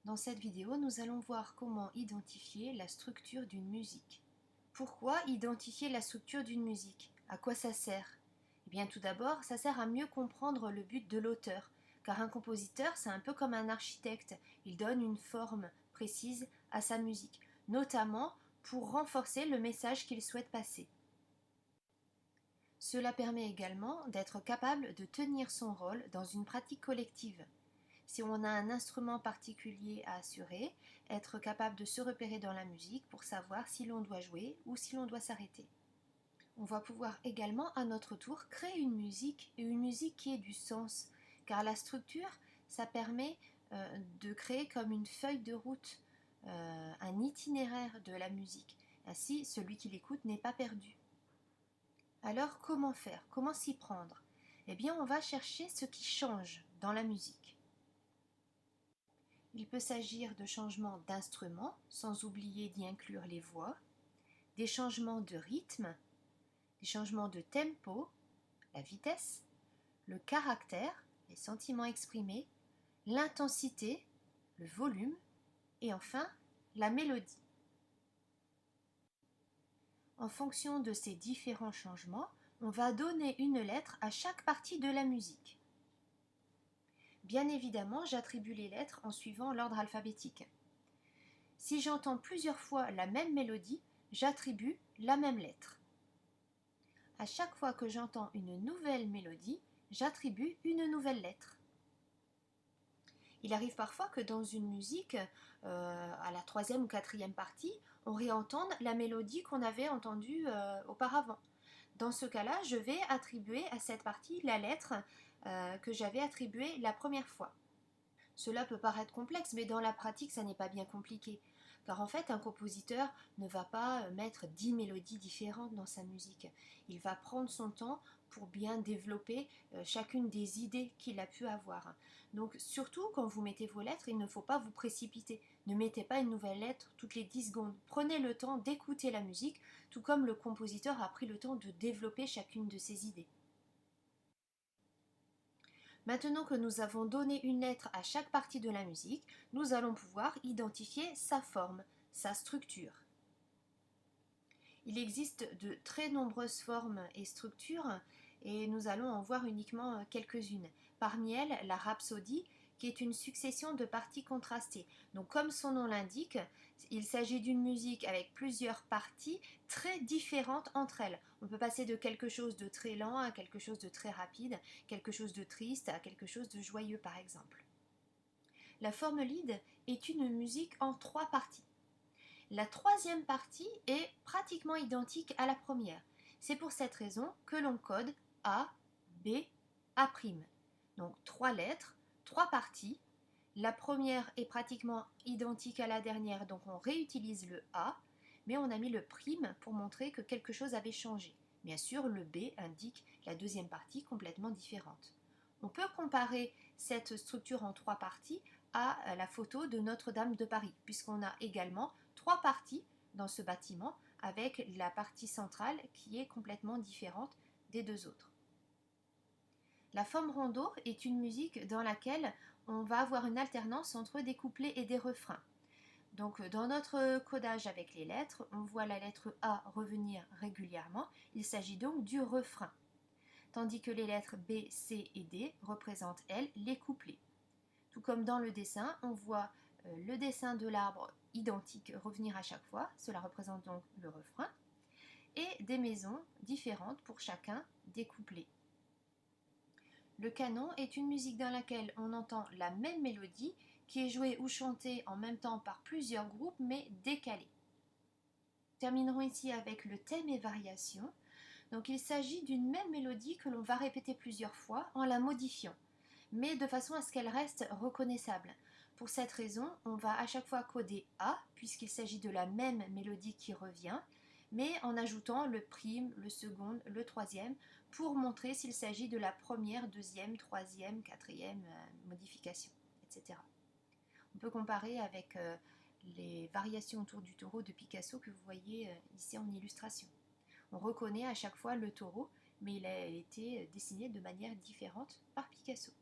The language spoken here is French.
Dans cette vidéo, nous allons voir comment identifier la structure d'une musique. Pourquoi identifier la structure d'une musique? À quoi ça sert? Eh bien, tout d'abord, ça sert à mieux comprendre le but de l'auteur, car un compositeur, c'est un peu comme un architecte. Il donne une forme précise à sa musique, notamment pour renforcer le message qu'il souhaite passer. Cela permet également d'être capable de tenir son rôle dans une pratique collective. Si on a un instrument particulier à assurer, être capable de se repérer dans la musique pour savoir si l'on doit jouer ou si l'on doit s'arrêter. On va pouvoir également à notre tour créer une musique et une musique qui ait du sens, car la structure, ça permet de créer comme une feuille de route, un itinéraire de la musique. Ainsi, celui qui l'écoute n'est pas perdu. Alors, comment faire? Comment s'y prendre? Eh bien, on va chercher ce qui change dans la musique. Il peut s'agir de changements d'instruments, sans oublier d'y inclure les voix, des changements de rythme, des changements de tempo, la vitesse, le caractère, les sentiments exprimés, l'intensité, le volume et enfin la mélodie. En fonction de ces différents changements, on va donner une lettre à chaque partie de la musique. Bien évidemment, j'attribue les lettres en suivant l'ordre alphabétique. Si j'entends plusieurs fois la même mélodie, j'attribue la même lettre. À chaque fois que j'entends une nouvelle mélodie, j'attribue une nouvelle lettre. Il arrive parfois que dans une musique, à la troisième ou quatrième partie, on réentende la mélodie qu'on avait entendue auparavant. Dans ce cas-là, je vais attribuer à cette partie la lettre que j'avais attribuée la première fois. Cela peut paraître complexe, mais dans la pratique, ça n'est pas bien compliqué. Car en fait, un compositeur ne va pas mettre 10 mélodies différentes dans sa musique. Il va prendre son temps pour bien développer chacune des idées qu'il a pu avoir. Donc surtout, quand vous mettez vos lettres, il ne faut pas vous précipiter. Ne mettez pas une nouvelle lettre toutes les 10 secondes. Prenez le temps d'écouter la musique, tout comme le compositeur a pris le temps de développer chacune de ses idées. Maintenant que nous avons donné une lettre à chaque partie de la musique, nous allons pouvoir identifier sa forme, sa structure. Il existe de très nombreuses formes et structures et nous allons en voir uniquement quelques-unes. Parmi elles, la rhapsodie, qui est une succession de parties contrastées. Donc comme son nom l'indique, il s'agit d'une musique avec plusieurs parties très différentes entre elles. On peut passer de quelque chose de très lent à quelque chose de très rapide, quelque chose de triste à quelque chose de joyeux par exemple. La forme lied est une musique en 3 parties. La troisième partie est pratiquement identique à la première. C'est pour cette raison que l'on code A, B, A'. Donc 3 lettres, 3 parties. La première est pratiquement identique à la dernière, donc on réutilise le A, mais on a mis le prime pour montrer que quelque chose avait changé. Bien sûr, le B indique la deuxième partie complètement différente. On peut comparer cette structure en 3 parties à la photo de Notre-Dame de Paris, puisqu'on a également 3 parties dans ce bâtiment, avec la partie centrale qui est complètement différente des 2 autres. La forme rondeau est une musique dans laquelle on va avoir une alternance entre des couplets et des refrains. Donc dans notre codage avec les lettres, on voit la lettre A revenir régulièrement, il s'agit donc du refrain. Tandis que les lettres B, C et D représentent, elles, les couplets. Tout comme dans le dessin, on voit le dessin de l'arbre identique revenir à chaque fois, cela représente donc le refrain, et des maisons différentes pour chacun des couplets. Le canon est une musique dans laquelle on entend la même mélodie qui est jouée ou chantée en même temps par plusieurs groupes mais décalés. Terminerons ici avec le thème et variation. Donc il s'agit d'une même mélodie que l'on va répéter plusieurs fois en la modifiant, mais de façon à ce qu'elle reste reconnaissable. Pour cette raison, on va à chaque fois coder A, puisqu'il s'agit de la même mélodie qui revient, mais en ajoutant le prime, le second, le troisième, pour montrer s'il s'agit de la première, deuxième, troisième, quatrième modification, etc. On peut comparer avec les variations autour du taureau de Picasso que vous voyez ici en illustration. On reconnaît à chaque fois le taureau, mais il a été dessiné de manière différente par Picasso.